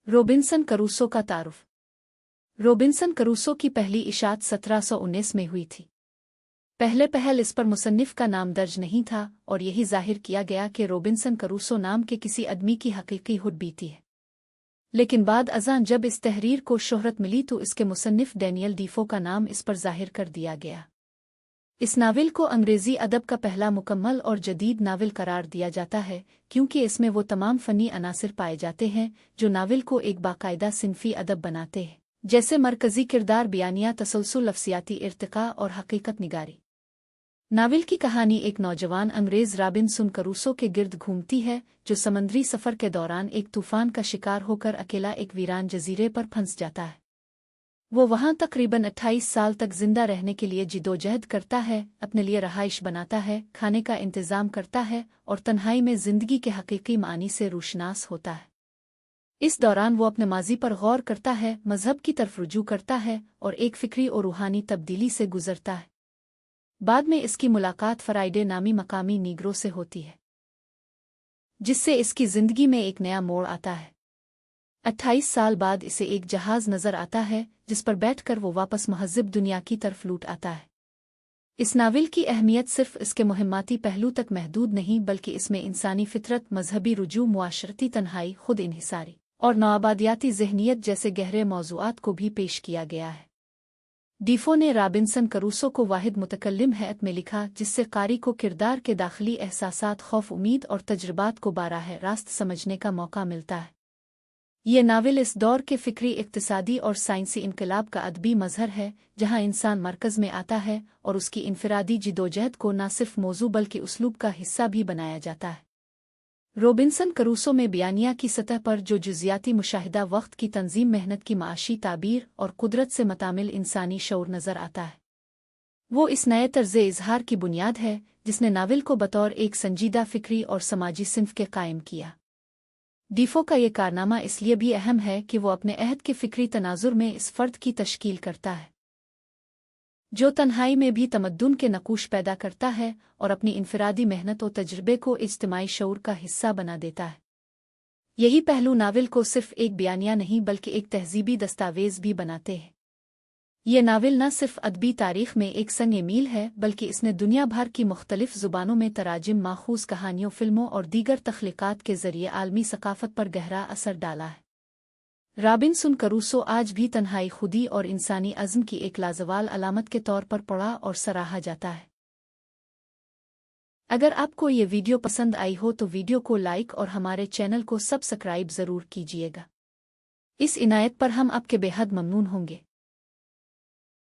Robinson करूसो का तारुफ। Robinson करूसो की पहली इशात 1719 में हुई थी। पहल इस पर मुसन्निफ का नाम दर्ज नहीं था और यही जाहिर किया गया कि रोबिन्सन करूसो नाम के किसी आदमी की हकीकी हुड बीती है। लेकिन बाद अज़ां जब इस तहरीर को शोहरत मिली तो इसके मुसन्निफ डैनियल डीफो का नाम इस पर जाहिर कर दिया गया। इस नावल को अंग्रेज़ी अदब का पहला मुकम्मल और जदीद नावल करार दिया जाता है क्योंकि इसमें वो तमाम फ़नी अनासिर पाए जाते हैं जो नावल को एक बाकायदा सिनफ़ी अदब बनाते हैं, जैसे मरकज़ी किरदार बयानिया, तसलसल, लफ्सियाती इर्तिका और हकीकत निगारी। नावल की कहानी एक नौजवान अंग्रेज़ रॉबिन्सन करूसो के गिर्द घूमती है जो समंदरी सफ़र के दौरान एक तूफ़ान का शिकार होकर अकेला एक वीरान जजीरे पर फंस जाता है। वो वहाँ तकरीबन 28 साल तक जिंदा रहने के लिए जिदोजहद करता है, अपने लिए रहाइश बनाता है, खाने का इंतज़ाम करता है और तन्हाई में ज़िंदगी के हकीकी मानी से रूशनास होता है। इस दौरान वो अपने माजी पर गौर करता है, मज़हब की तरफ रुजू करता है और एक फ़िक्री और रूहानी तब्दीली से गुज़रता है। बाद में इसकी मुलाकात फ्राइडे नामी मकामी नीग्रो से होती है, जिससे इसकी ज़िंदगी में एक नया मोड़ आता है। 28 साल बाद इसे एक जहाज़ नज़र आता है जिस पर बैठकर वो वापस महज़िब दुनिया की तरफ लूट आता है। इस नावल की अहमियत सिर्फ इसके मुहिम्माती पहलू तक महदूद नहीं बल्कि इसमें इंसानी फितरत, मजहबी रुजू, मुआशरती तन्हाई, खुद इन्हिसारी और नौआबादियाती ज़हनियत जैसे गहरे मौज़ूआत को भी पेश किया गया है। डीफो ने रॉबिन्सन करूसो को वाहिद मुतकल्लिम हैत में लिखा जिससे कारी को किरदार के दाखिली एहसासात, खौफ, उम्मीद और तजुर्बात को बाराह रास्त समझने का मौका मिलता है। ये नावल इस दौर के फ़िक्री, इक़्तिसादी और साइंसी इनकलाब का अदबी मज़हर है जहाँ इंसान मरकज़ में आता है और उसकी इनफरादी जिदोजहद को न सिर्फ मौजू बल्कि उसलूब का हिस्सा भी बनाया जाता है। रोबिन्सन करूसो में बयानिया की सतह पर जो जुज़ियाती मुशाहिदा, वक्त की तंजीम, मेहनत की माशी ताबीर और कुदरत से मतामिल इंसानी शऊर नज़र आता है, वो इस नए तर्ज़े इजहार की बुनियाद है जिसने नावल को बतौर एक संजीदा फ़िक्री और समाजी सिन्फ़ के कायम किया। डीफो का ये कारनामा इसलिए भी अहम है कि वो अपने अहद के फ़िक्री तनाजुर में इस फ़र्द की तश्कील करता है जो तन्हाई में भी तमद्दुन के नकूश पैदा करता है और अपनी इनफरादी मेहनत और तजुर्बे को इज्तिमाई शऊर का हिस्सा बना देता है। यही पहलू नावल को सिर्फ एक बयानिया नहीं बल्कि एक तहज़ीबी दस्तावेज़ भी बनाते हैं। ये नावल न सिर्फ अदबी तारीख़ में एक संग मील है बल्कि इसने दुनिया भर की मुख्तलिफ ज़ुबानों में तराजिम, माखूज़ कहानियों, फ़िल्मों और दीगर तख्लीक़ात के ज़रिए आलमी सकाफ़त पर गहरा असर डाला है। रॉबिन्सन करूसो आज भी तन्हाई, खुदी और इंसानी अज़्म की एक लाजवाल अलामत के तौर पर पढ़ा और सराहा जाता है। अगर आपको ये वीडियो पसंद आई हो तो वीडियो को लाइक और हमारे चैनल को सब्सक्राइब ज़रूर कीजिएगा। इस इनायत पर हम आपके बेहद ममनून होंगे।